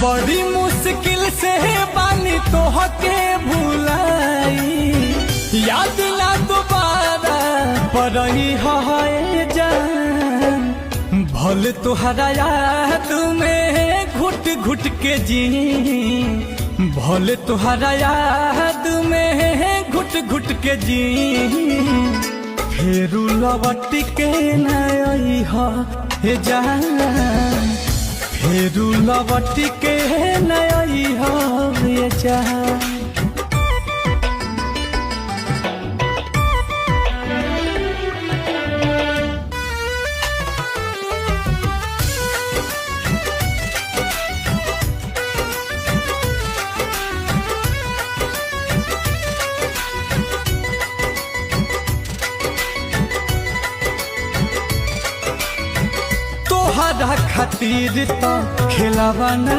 बड़ी मुश्किल से बानी तोहके भुलाई, याद ला दोबारा पड़ही है जान। भले तोहरा याद में घुट घुट के जी, भले तोहरा याद में घुट घुट के जी। फेरू लौट के न आई है जान, फेरू लौट के न आई है जान। तोहरा खातिर तो खेलावा ना